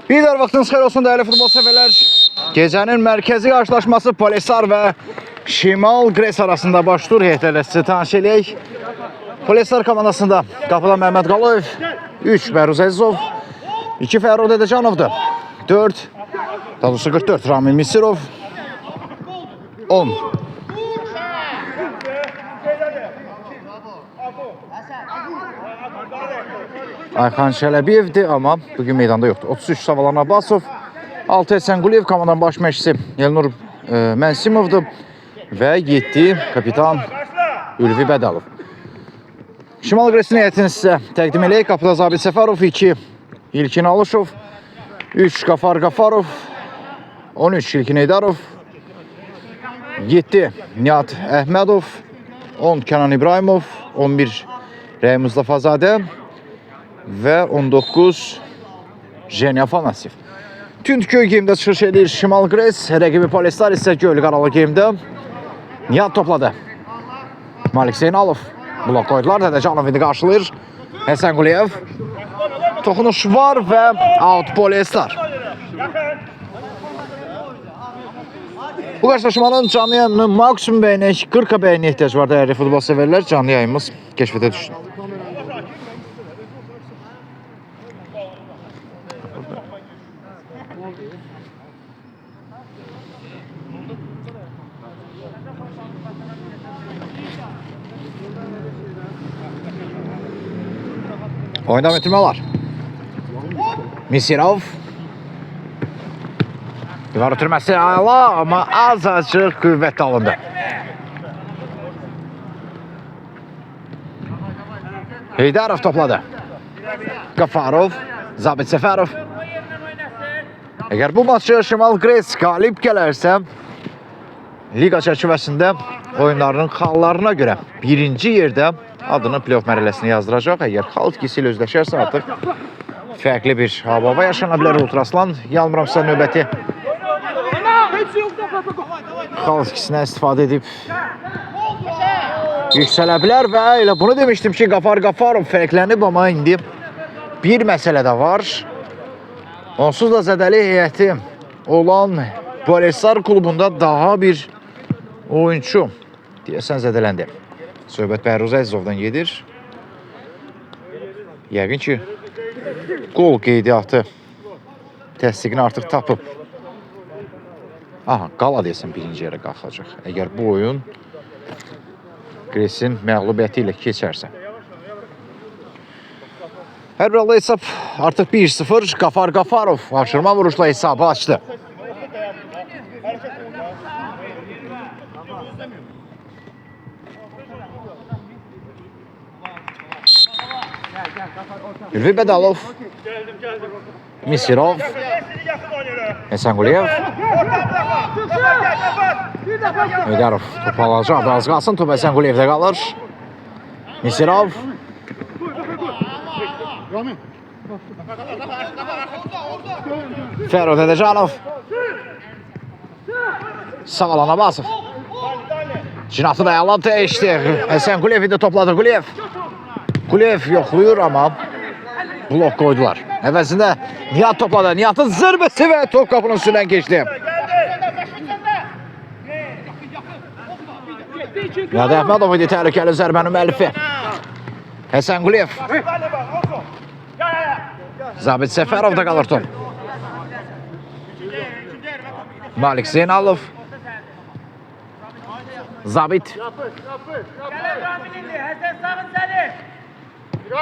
Bir daha vaxtınız xeyir olsun değerli futbol severler. Gecenin merkezi karşılaşması Polesar ve Şimal Gres arasında başlıyor. Heyətlərlə tanış eləyək. Polesar komandasında qapıda Mehmet Qaloyev, 3 Bəhruz Əzizov, 2 Fərrux Dədəcanovdur, 4 Dadusu 44 Ramil Misirov, 10 Ayxan Şələbiyevdir, amma bugün meydanda yoxdur. 33 Savalan Abbasov, 6 Esen Quliyev komandanın baş məşqçisi Elnur Mənsimovdur və 7 kapitan Ülvi Bədalov. Şimal Qresin heyətini sizə təqdim eləyək. Qapıda Zabit Səfərov, 2 İlkin Alışov, 3 Qafar Qafarov, 13 İlkin Eydarov, 7 Nihat Əhmədov, 10 Kənan İbrahimov, 11 Rəy Mustafazadə və 19 Jenya Afanasyev. Tünd göy geyimdə çıxış edir Şimal Qres, rəqibi Polesar isə göylü qaralı geyimdə. Nihat topladı. Malik Zeynalov blok qoydular. Dədəcanov indi qarşılayır. Esen Quliyev. Toxunuş var və out Polesar. Bu qarşılaşmanın canlı yayınının maksimum bəyinə 40 bəyinə ehtiyac var dəyərli futbol severlər. Canlı yayımız keşfete düşsün. Oyundan bitirmə var. Misirov. Divar ötürməsi ala, amma azacıq qüvvətli alındı. Heydarov topladı. Qafarov, Zabit Səfərov. Əgər bu maçı Şimal Qres qalib gələrsə, liqa çərçivəsində oyunlarının xallarına görə birinci yerdə adını playoff mərhələsini yazdıracaq. Əgər xal ikisi ilə özləşərsə artıq fərqli bir hava yaşana bilər. Ultraslan yanmıramsa növbəti xal ikisinə istifadə edib yüksələ bilər və elə bunu demişdim ki, Qafar Qafarov fərqlənib, amma indi bir məsələ də var. Onsuz da zədəli heyəti olan Polesar klubunda daha bir oyuncu deyəsən zədələndi. Söhbət Bəhruz Əzizovdan gedir. Yəqin ki, qol qeydiyyatı təsdiqini artıq tapıb. Aha, qala deyəsən birinci yerə qalxacaq. Əgər bu oyun Qresin məğlubiyyəti ilə keçərsə. Hər bir halda hesab artıq 1-0. Qafar Qafarov aşırma vuruşla hesabı açdı. Ülvi Bədalov, Misirov, Esen Quliyev, Eydarov topu alacaq, da az qalsın, top Esen Quliyevdə qalır. Misirov, Fərrux Dədəcanov, Savalan Abbasov, cinatı dayanlan dəyişdi. Esen Quliyev indi topladı. Quliyev yoxluyur, amma blok qoydular. Əvəzində Nihat topladı. Nihatın zırbəsi və top qapının üstündən keçdi. Nihat Əhmədov idi təhlükəli zərbənin müəllifi. Esen Quliyev. Zabit Səfərovda qalır top. Malik Zeynalov. Zabit.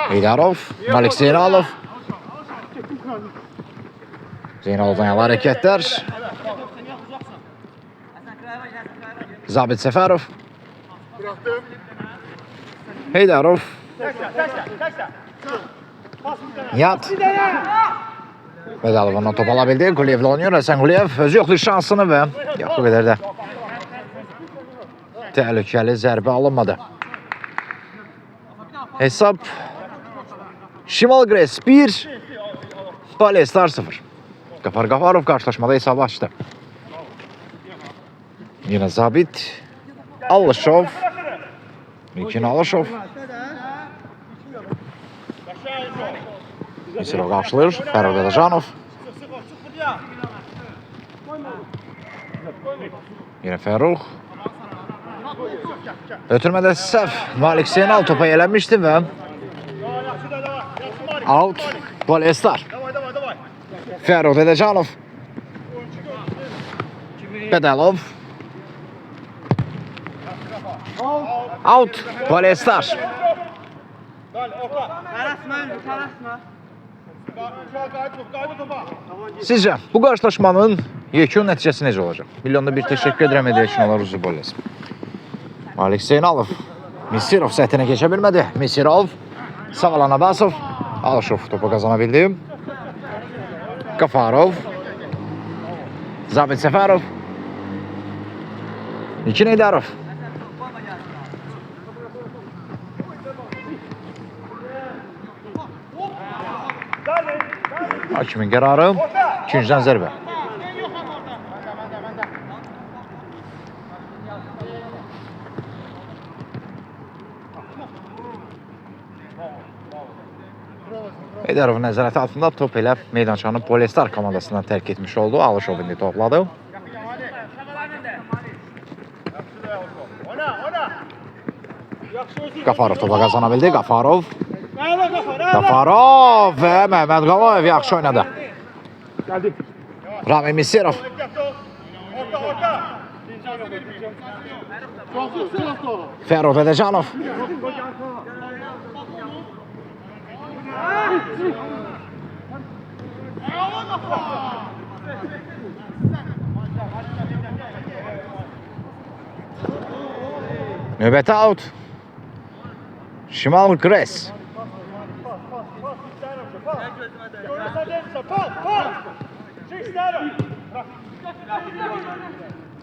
Eydarov, Malik Zeynalov. Zeynalovdan yalı hərəkətlər. Zabit Səfərov. Eydarov. Nihat. Bədalov ondan top ala bildi. Quliyevlə oynuyor. Esen Quliyev özü yoxlayır şansını və yox bu qədər də təhlükəli zərbə alınmadı. Hesab Şimal Qres 1, Polesar 0. Qafar Qafarov qarşılaşmada hesabı açdı. Yine Zabit, Alışov, İlkin Alışov. Misirov qarşılayır, Fərrux Dədəcanov. Yine Ferruh. Ötürmədə səhv Malik Zeynal topa eləmişdi və out Polestar. Ferruh Dedecanov. Bedəlov. Out Polestar. Sizcə bu qarşılaşmanın yekun nəticəsi necə olacaq? Milyonda bir təşəkkür edirəm edəcəklər Ruzi Boles. Malik Zeynalov Misirov səhtinə keçə bilmədi. Misirov Sağlan Abbasov Alışov topu qazana bildi. Qafarov Zabit Səfərov Nikin Eydarov Hakimin qərarı ikinciden zərbə. Eydarovun nəzarəti altında top elə meydançanın Polestar komandasından tərk etmiş oldu. Alışov indi topladı. Qafarov topa qazana bildi. Qafarov və Məhməd Qalayev yaxşı oynadı. Rami Misirov. Ferruh Dedecanov. Növbəti out. Şimal Gres.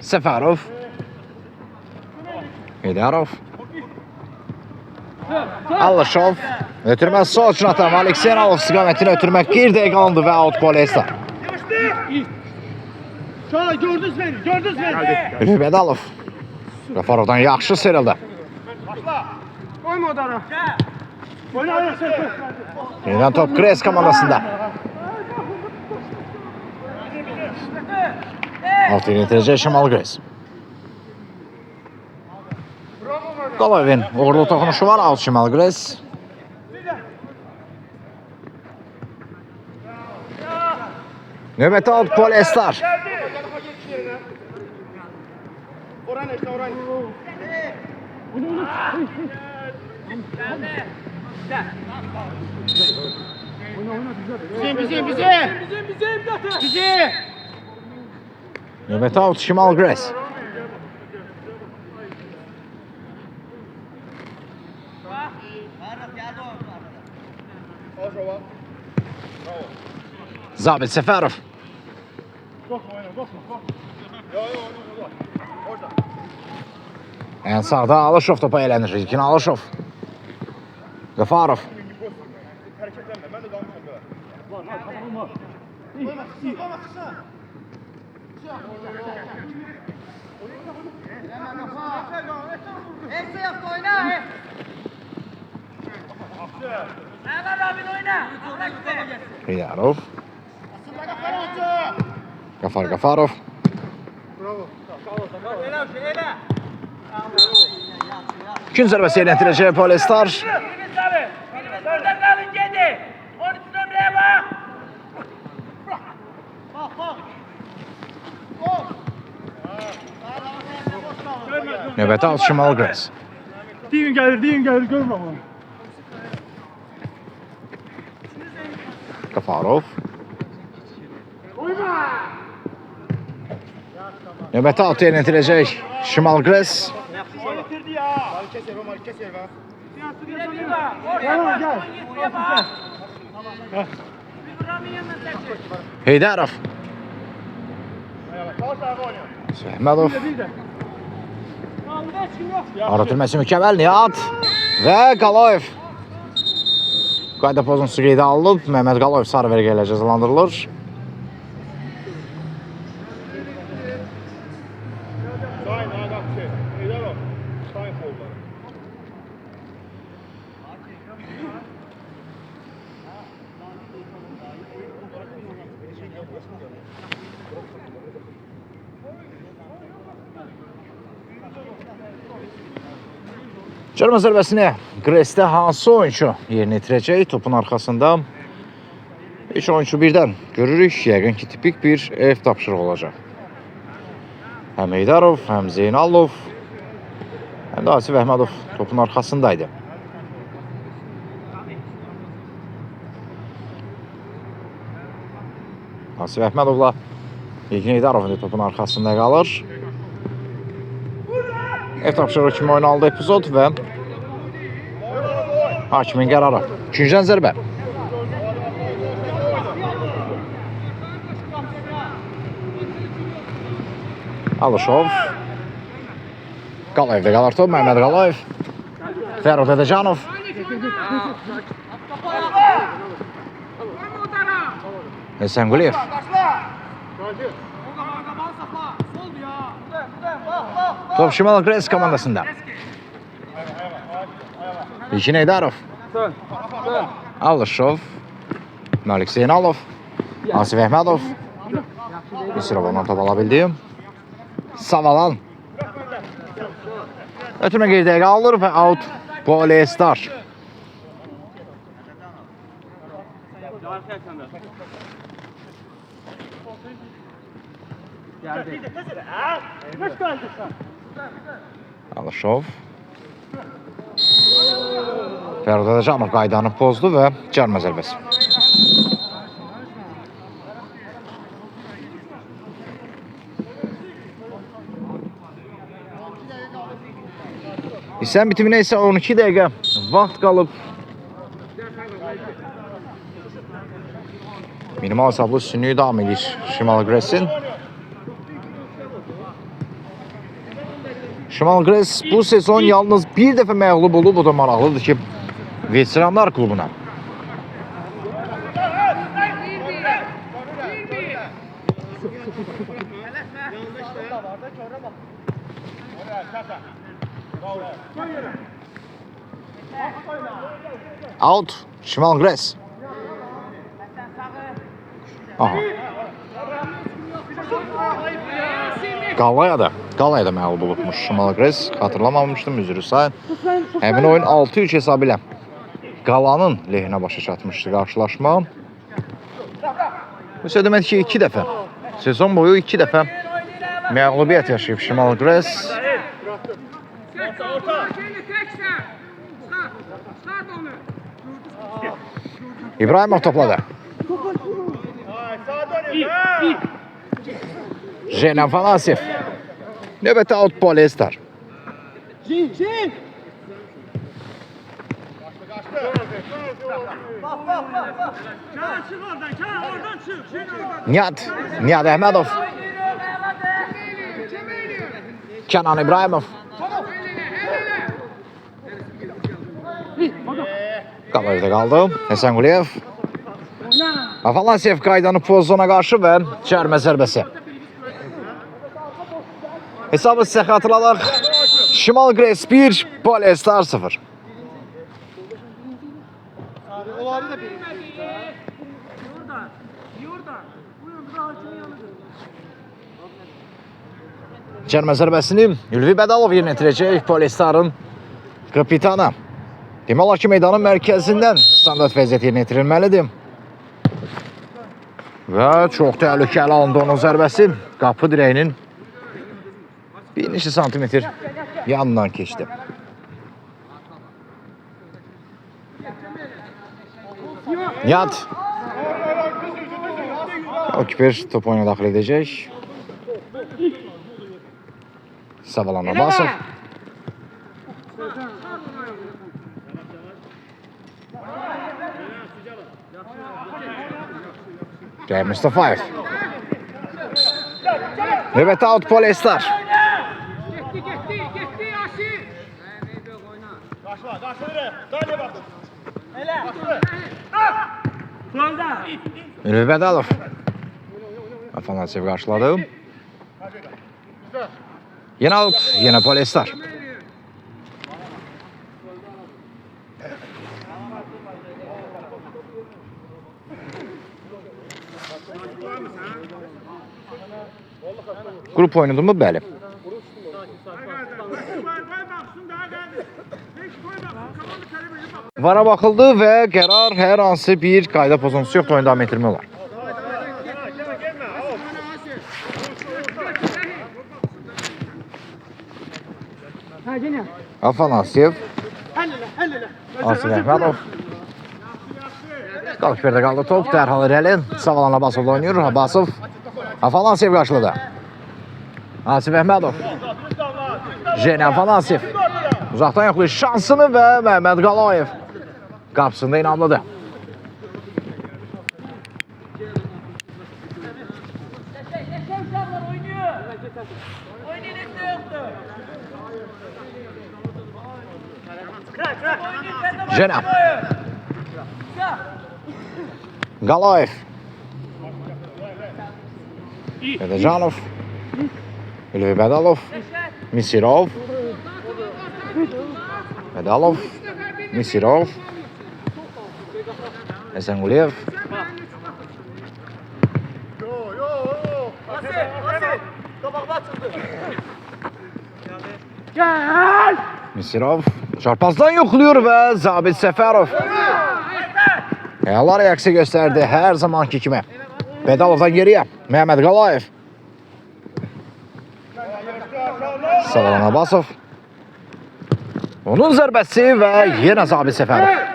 Səfərov. Eydarov. Alışov. Ötürmə sol çınata Malik Zeynalov istiqamətini ötürmək 1 dəqiqə alındı və out Polestar. Gördünüz beni. Ülfü Bedalov. Qafarovdan yaxşı sıyrıldı. Koyma odana. Yeniden top Gres komandasında. Altı yönetileceği Şimal Gres. Qalayevin uğurlu toxunuşu var. Out Şimal Gres. Növbəti out Polestar. Bizi. Növbəti out Şimal Gres. Zabit Səfərov. En sağda Alışov topa eğlenir. İlkin Alışov. Qafarov. Eydarov. Qafarov. Gün zərbəsi yönətiləcək Polestar. Orada qalın gedi. 13 nömrəyə bax. Növbəti out Şimal Gres. Deyin gəlir, görmə onu. Qafarov. Növbəti out yönətiləcək Şimal Gres. Heydarov. Səhmədov. Aratılməsi mükəmməl Nihat və Qalayev. Qayda pozuntusu qeydə alınıb. Məhməd Qalayev sarı vergə ilə cəzalandırılır. Cərmə zərbəsini Qresdə hansı oyuncu yerinə yetirəcək? Topun arxasında 3 oyuncu birdən görürük. Yəqin ki, tipik bir ev tapşırığı olacaq. Həm Heydarov, həm Zeynalov, həm də Asif Əhmədov topun arxasındaydı. Asif Əhmədovla Yegin Heydarov topun arxasında qalır. Ev tapşırığı kimi oyun aldı epizod və hakimin qərarı. Üçüncüdən zərbə. Alışov. Qalayevdə qalar top. Məhməd Qalayev. Fərud Edəcanov. Həsən Quliyev. Top Şimal Qres komandasında. Yegin Heydarov. Alışov. Malik Zeynalov. Asif Əhmədov. Misirov ondan top ala bildi. Savalan. Ötürmə qeydiyə qalır və out Polestar. Alışov. Fərud Edəcanov qaydanı pozdu və cərmə zərbəsi. Hissənin bitiminə isə 12 dəqiqə vaxt qalıb. Minimal hesablı üstünlüyü davam edir Şimal Qresin. Şimal Qres bu sezon yalnız bir dəfə məğlub olub. O da maraqlıdır ki, Veteranlar klubuna. Out Şimal Qres. Aha. Qalayada məğlub olubmuş Şimal Qres. Xatırlamamışdım, üzrü sayın. Həmin oyun 6-3 hesabı ilə Qalanın lehinə başa çatmışdı qarşılaşma. Bu demək ki 2 dəfə, sezon boyu 2 dəfə məğlubiyyət yaşayıb Şimal Qres. İbrahimov topladı. Jen Afanasyev. Növbəti out Polestar. Nihat Əhmədov. Kenan İbrahimov. Qalayevdə qaldı. Həsən Quliyev. Afanasyev qaydanı pozona qarşı və cərmə zərbəsi. Hesabı sizə xatırladıq. Şimal Qres 1, Polestar 0. Cərmə zərbəsini Ülvi Bədalov yerinə yetirəcək Polestarın kapitanı. Demək olar ki, meydanın mərkəzindən standart vəziyyət yerinə yetirilməlidir. Və çox təhlükəli alındı onun zərbəsi. Qapı dirəyinin bir neçə santimetr yanından keçdi. Nihat. Kiper top oyuna daxil edəcək. Savalan Abbasov. Cahir Mustafayev. Növbəti out Polestar. Ülvi Bədalov. Afanasyev qarşıladı. Yenə out, yenə Polestar. Qrup oynadı mı? Bəli. Vara baxıldı və qərar hər hansı bir qayda pozuntusu yoxdur, oyunu davam etdirmək olar. Afanasyev, Asif Əhmədov. Qalışberdə qaldı top, dərhal irəli. Savalan Abbasovla oynayır. Abbasov, Afanasyev qarşılıdı. Asif Əhmədov. Jeni Afanasyev. Uzaqdan yoxlayır şansını və Məhməd Qalayev qapısında inamlıdır. Jeni. Qalayev. Bedecanov. Ülvi Bedalov. Misirov. Bedalov. Misirov. Esenguliyev. Misirov. Çarpazdan yoxluyor və Zabit Səfərov. Əla reaksiya göstərdi hər zamanki kimi. Bedalovdan geriyə Məhməd Qalayev. Savalan Abbasov. Onun zərbəsi və yenə Zabit Səfərov.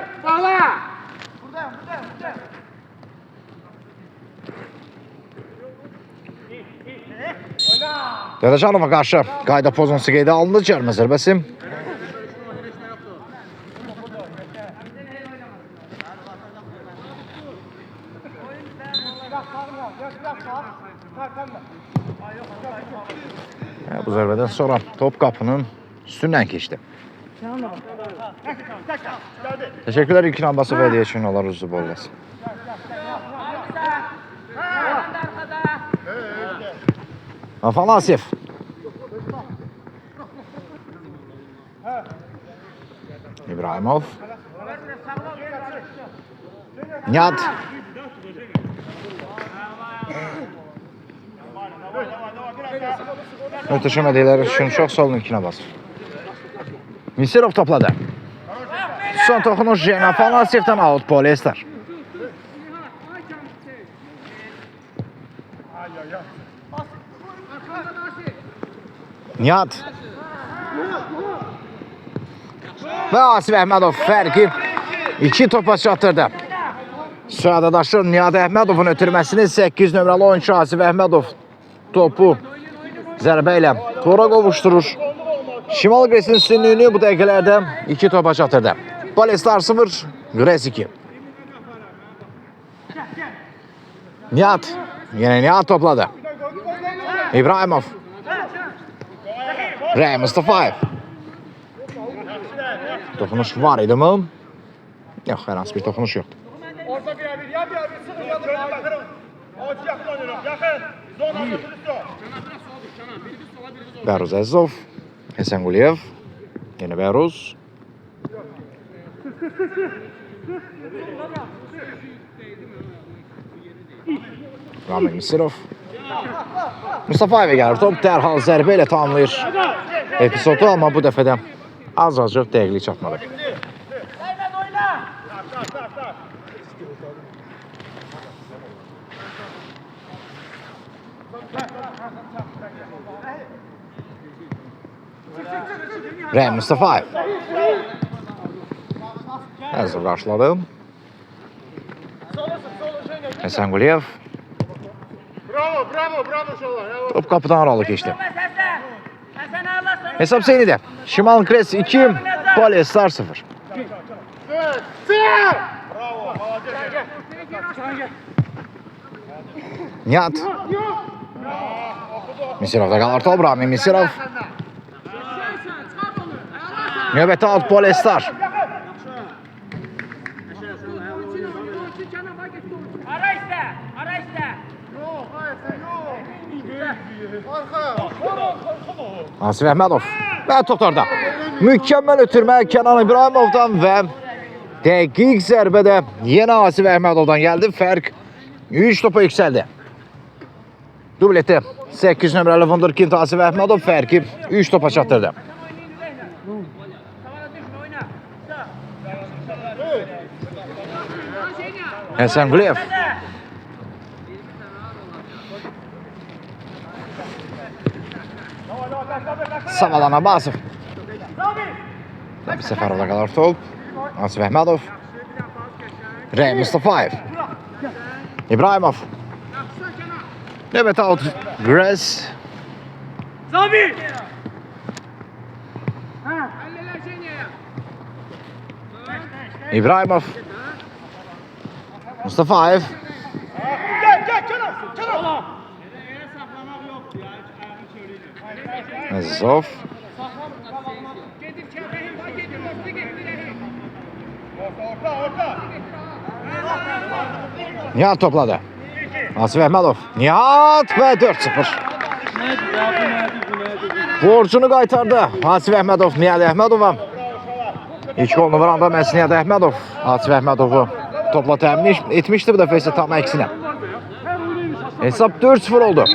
Bedecanova qarşı qayda pozuntusu qeydə alındı. Cərmə zərbəsi. Bu zərbədən sonra top qapının üstündən keçdi. Teşekkürler İlkin Abbasov hediye için, onlar uzun bol olsun. Afanasyev. İbrahimov. Nihat. Möhtəşəm hədiyələr üçün çox sağ olun İlkin Abbasov. Misirov topladı. Son toxunuş Jeni Afanasyev'dən out Polyester. Nihat. Və Asif Əhmədov fərqi 2 topa çatdırdı. Suadadaşır Nihat Əhmədovun ötürməsini 8 nömrəli oyuncu Asif Əhmədov topu zərbə ilə tora qovuşturur. Şimal Qresin üstünlüyünü bu dəqiqələrdə 2 topa çatdırdı. Polyester 0, Qres 2. Nihat. Yenə Nihat topladı. İbrahimov. Rey Mustafayev. Toxunuş var idi mi? Yox, hər hansı bir toxunuş yoxdur. Orta birebir, ya birebir, sıkı yadır. Ağaç yaxlanır, yaxın. Zona götürürsün. Bəruz Əzizov. Esenguliyev. Yenə Bəruz. Rami Misirov. Mustafayevə gəlir top, dərhal zərbə ilə tamamlayır epizodu, amma bu dəfədə az-azcıq dəqiqlik çatmadı. Rey Mustafayev. Əzizov qarşıladı. Esenguliyev. Bravo şolar. Top qapıdan aralı keçdi. Hesab seynidə. Şimal Qres 2, Polyester 0. Nihat. Misirovda qalır top, Rami Misirov. Növbəti alt Polyester. Ara işte. Asif Əhmədov və toplarda. Mükəmməl ötürmə Kenan İbrahimovdan və dəqiq zərbədə yenə Asif Əhmədovdan gəldi. Fərq 3 topa yüksəldi. Dubleti 8 nömrəli Wunderkind Asif Əhmədov fərqi 3 topa çatdırdı. Həsən Quliyev. Savalan Abbasov. Bir Səfərovda qalar top. Asif Əhmədov. Rey Mustafayev. İbrahimov. Növbəti out. Grass. Zabi! İbrahimov. Mustafayev. Gel Kenan! Əzizov. Orta! Nihat topladı. Asif Əhmədov. Nihat və 4-0. Borcunu qaytardı. Asif Əhmədov Nihat Əhmədova. İlk golunu vuranda məhz Nihat Əhmədov Asif Əhmədovu topla təmin etmişdi. Bu dəfə isə tam əksinə. Hesab 4-0 oldu.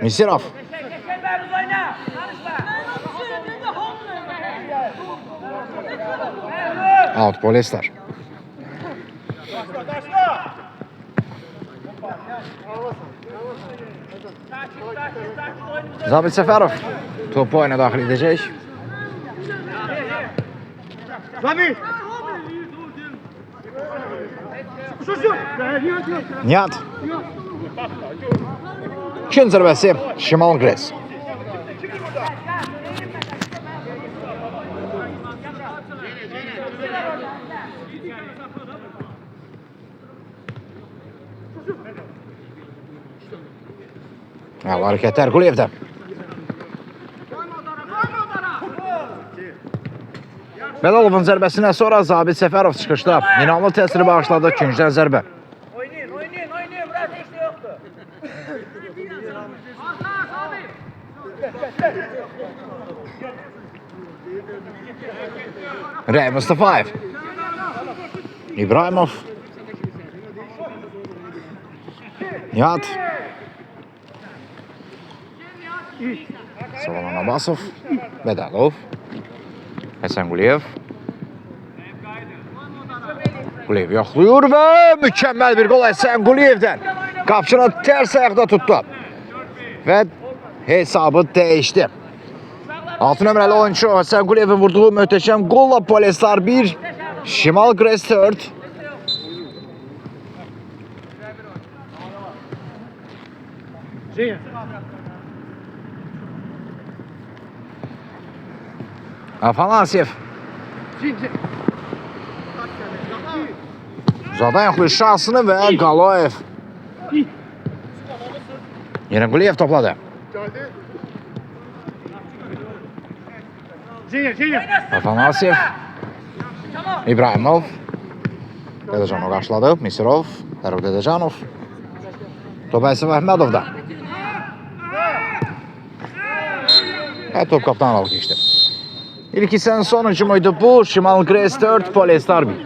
Misirov. Out Polestar. Zabit Səfərov topu oyuna daxil edəcək. Zabi! Nihat. İkinci zərbəsi Şimal Gres. Hərəkətlər Quliyevdə. Bedalovun zərbəsindən sonra Zabit Səfərov çıxışda inanlı təsiri bağışladı ikinciden zərbə. Oynayın. Burada heç də yoxdur. Rey Mustafayev. İbrahimov. Nihat. Savalan Abbasov. Bedalov. Həsən Quliyev. Quliyev yoxluyur və mükəmməl bir gol Həsən Quliyevdən. Qapçını tərs ayaqda tutdu. Və hesabı dəyişdi. 6 nömrəli oyuncu Həsən Quliyevin vurduğu möhtəşəm golla Polestar 1, Şimal Gres 4. Afanasyev. Uzadan yaxlıyor şansını və Qaloyev. Yenə Quliyev topladı. Afanasyev. İbrahimov. Dedecanov qarşıladı. Misirov. Fərruq Dedecanov. Top Əsif Əhmədovda. Top qaptan alı keçdi. İlk hissənin son hücumuydu bu. Şimal Gres 4, Polestar 1.